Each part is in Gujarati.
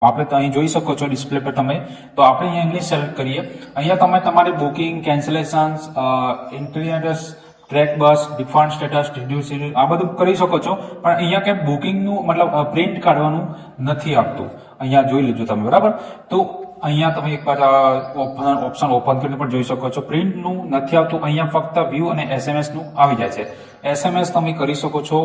આપણે તો અહીં જોઈ શકો છો ડિસ્પ્લે પર તમે, તો આપણે અહીંયા ઇંગ્લિશ સિલેક્ટ કરીએ. અહીંયા તમે તમારી બુકિંગ, કેન્સલેશન્સ, ઇન્ટિરિયર્સ, ટ્રેક બસ, ડિફોલ્ટ સ્ટેટસ, રિડ્યુસ આ બધું કરી શકો છો. પણ અહીંયા કે બુકિંગનું મતલબ પ્રિન્ટ કાઢવાનું નથી આપતું. અહીંયા જોઈ લેજો તમે, બરાબર. તો અહીંયા તમે એકવાર ઓપ્શન ઓપન કરીને પણ જોઈ શકો છો. પ્રિન્ટનું નથી આવતું. અહીંયા ફક્ત વ્યૂ અને એસએમએસ નું આવી જાય છે. એસએમએસ તમે કરી શકો છો.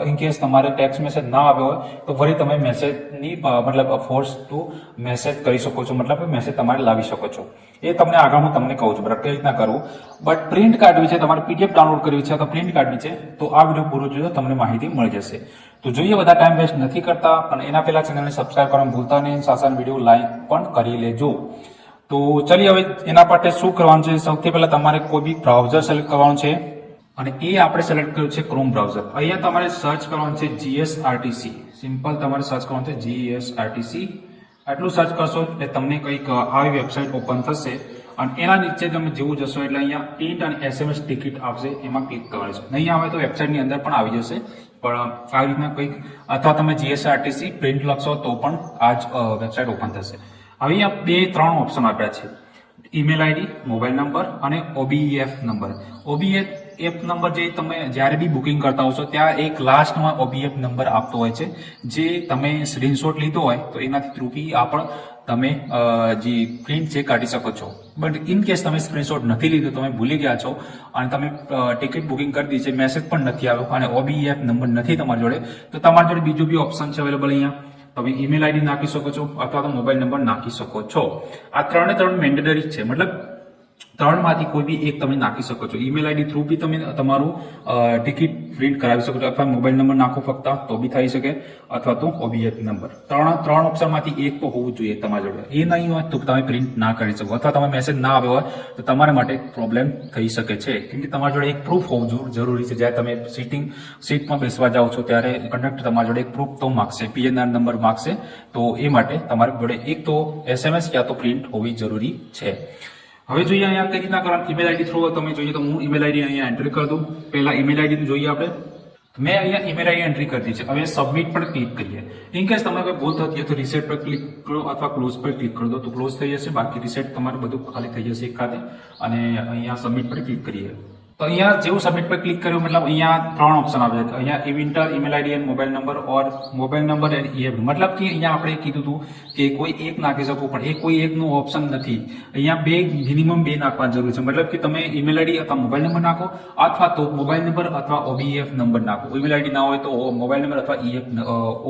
ઇન કેસ તમારે ટેક્સ્ટ મેસેજ ના આવ્યો હોય તો ફરી તમે મેસેજની મતલબ ફોર્સ ટુ મેસેજ કરી શકો છો, મતલબ મેસેજ તમારે લાવી શકો છો. એ તમને આગળ હું તમને કહું છું બરાબર કઈ રીતના કરવું. બટ પ્રિન્ટ કાઢવી છે, તમારે પીડીએફ ડાઉનલોડ કરવી છે અથવા પ્રિન્ટ કાઢવી છે તો આ વિડીયો પૂરો જોજો, તમને માહિતી મળી જશે. તો જોઈએ, બધા ટાઈમ વેસ્ટ નથી કરતા, પણ એના પહેલા ચેનલને સબસ્ક્રાઇબ કરવાનું ભૂલતા નહીં. સાસન વિડીયો લાઈક પણ કરી લેજો. તો ચલીએ હવે એના માટે શું કરવાનું છે. સૌથી પહેલા તમારે કોઈ બી બ્રાઉઝર સિલેક્ટ કરવાનું છે અને એ આપણે સિલેક્ટ કર્યું છે ક્રોમ બ્રાઉઝર. અહીંયા તમારે સર્ચ કરવાનું છે GSRTC. સિમ્પલ તમારે સર્ચ કરવાનું છે GSRTC. આટલું સર્ચ કરશો એટલે તમને કંઈક આવી વેબસાઇટ ઓપન થશે અને એના નીચે તમે જેવું જશો એટલે અહીંયા પ્રિન્ટ અને એસએમએસ ટિકિટ આવશે, એમાં ક્લિક કરવાનું છે. નહીં આવે તો વેબસાઇટની અંદર પણ આવી જશે, પણ આવી રીતના કંઈક, અથવા તમે GSRTC પ્રિન્ટ લખશો તો પણ આ જ વેબસાઇટ ઓપન થશે. અહીંયા 2-3 ઓપ્શન આપ્યા છે: ઈમેલ આઈડી, મોબાઈલ નંબર અને OBEF નંબર. OBEF નંબર જે તમે જ્યારે બી બુકિંગ કરતા હશો ત્યાં એક લાસ્ટમાં OBEF નંબર આપતો હોય છે, જે તમે સ્ક્રીનશોટ લીધો હોય તો એનાથી થ્રુ બી આ પણ તમે જે પ્રિન્ટ છે કાઢી શકો છો. બટ ઇન કેસ તમે સ્ક્રીનશોટ નથી લીધો, તમે ભૂલી ગયા છો અને તમે ટિકિટ બુકિંગ કરી દીધી છે, મેસેજ પણ નથી આવ્યો અને OBEF નંબર નથી તમારી જોડે, તો તમારી જોડે બીજું બી ઓપ્શન છે અવેલેબલ. અહીંયા તમે ઈમેલ આઈડી નાખી શકો છો અથવા તો મોબાઈલ નંબર નાખી શકો છો. આ 3 મેન્ડેટરી છે, મતલબ 3 માંથી કોઈ બી એક તમે નાખી શકો છો. ઈમેલ આઈડી થ્રુ બી તમે તમારું ટિકિટ પ્રિન્ટ કરાવી શકો છો, અથવા મોબાઈલ નંબર નાખો ફક્ત તો બી થઈ શકે, અથવા તો OBEF નંબર. 3 ઓપ્શન માંથી એક તો હોવું જોઈએ તમારી જોડે. એ નહીં હોય તો તમે પ્રિન્ટ ના કરી શકો, અથવા તમે મેસેજ ના આવ્યો હોય તો તમારા માટે પ્રોબ્લેમ થઈ શકે છે. કેમ કે તમારી જોડે એક પ્રૂફ હોવું જરૂરી છે. જ્યારે તમે સીટમાં બેસવા જાઓ છો ત્યારે કંડક્ટર તમારી જોડે એક પ્રૂફ તો માગશે, PNR નંબર માગશે. તો એ માટે તમારી જોડે એક તો SMS યા તો પ્રિન્ટ હોવી જરૂરી છે. હવે જોઈએ અહીંયા કઈ રીતના કરવાનું. ઈમેલ આઈડી થ્રુ તમે જોઈએ તો હું ઈમેલ આઈડી અહીંયા એન્ટ્રી કરી દઉં. પહેલા ઈમેલ આઈડી જોઈએ આપણે. મેં અહીંયા ઈમેલ આઈડી એન્ટ્રી કરી દીધી છે. હવે સબમિટ પર ક્લિક કરીએ. ઇન કેસ તમને કોઈ ભૂલ થતી હોય તો રીસેટ પર ક્લિક કરો અથવા ક્લોઝ પર ક્લિક કરી દો તો ક્લોઝ થઈ જશે. બાકી રીસેટ તમારે બધું ખાલી થઈ જશે એક ખાતે. અને અહીંયા સબમિટ પર ક્લિક કરીએ તો અહીંયા જેવું સબમિટ પર ક્લિક કર્યું મતલબ અહીંયા 3 ઓપ્શન આવે છે. અહીંયા inter email ID and mobile number or mobile number and EF. મતલબ કે અહીંયા આપણે કીધું હતું કે કોઈ એક નાખી શકો, પણ એ કોઈ એકનું ઓપ્શન નથી. અહીંયા મિનિમમ 2 નાખવાની જરૂર છે. મતલબ કે તમે ઈમેલ આઈડી અથવા મોબાઈલ નંબર નાખો, અથવા તો મોબાઈલ નંબર અથવા OBEF નંબર નાખો. ઈમેલ આઈડી ના હોય તો મોબાઈલ નંબર અથવા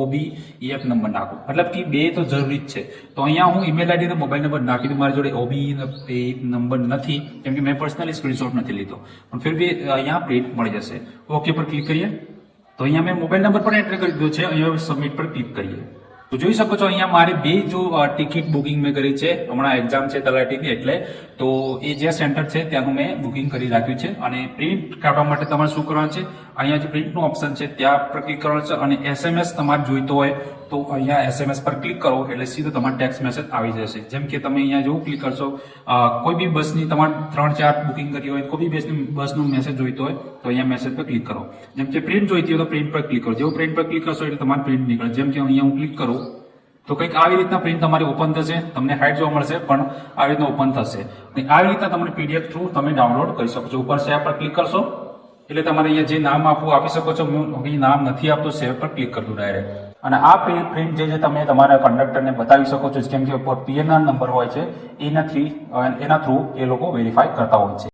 OBEF નંબર નાખો. મતલબ કે 2 તો જરૂરી જ છે. તો અહીંયા હું ઈમેલ આઈડી અને મોબાઈલ નંબર નાખી દઉં. મારી જોડે OBEF નંબર નથી, કેમ કે મેં પર્સનલી સ્ક્રીનશોટ નથી લીધો, પણ ફિર બી અહીંયા પ્રિન્ટ મળી જશે. ઓકે પર ક્લિક કરીએ તો અહીંયા મેં મોબાઈલ નંબર પણ એન્ટર કરી દીધો છે. અહીંયા સબમિટ પર ક્લિક કરીએ તો જોઈ શકો છો અહીંયા મારે 2 જો ટિકિટ બુકિંગ મેં કરી છે. હમણાં એક્ઝામ છે તલાટીની, એટલે તો એ જે સેન્ટર છે ત્યાંનું મેં બુકિંગ કરી રાખ્યું છે. અને પ્રિન્ટ કાઢવા માટે તમારે શું કરવાનું છે, અહીંયા જે પ્રિન્ટનું ઓપ્શન છે ત્યાં પર ક્લિક કરવાનું છે. અને SMS તમારે જોઈતો હોય તો અહીંયા SMS પર ક્લિક કરો એટલે સીધો તમારો ટેક્સ્ટ મેસેજ આવી જશે. જેમ કે તમે અહીંયા જેવું ક્લિક કરશો, કોઈ બી બસની તમારે 3-4 બુકિંગ કરી હોય, કોઈ બી બસનો મેસેજ જોઈતો હોય તો અહીંયા મેસેજ પર ક્લિક કરો. જેમ કે પ્રિન્ટ જોઈતી હોય તો પ્રિન્ટ પર ક્લિક કરો. જેવું પ્રિન્ટ પર ક્લિક કરશો એટલે તમારે પ્રિન્ટ નીકળે. જેમ કે અહીંયા હું ક્લિક કરું તો કંઈક આવી રીતના પ્રિન્ટ તમારી ઓપન થશે. તમને હાઈટ જોવા મળશે, પણ આવી રીતના ઓપન થશે. અને આવી રીતના તમને PDF થ્રુ તમે ડાઉનલોડ કરી શકો છો. ઉપર સેવ પર ક્લિક કરશો એટલે તમારે અહીંયા જે નામ આપી શકો છો. હું નામ નથી આપતો, સેવ પર ક્લિક કરી દઉં ડાયરેક્ટ. અને આ પ્રિન્ટ જે તમે તમારા કંડક્ટરને બતાવી શકો છો. કેમ કે PNR નંબર હોય છે એના થ્રુ એ લોકો વેરીફાઈ કરતા હોય છે.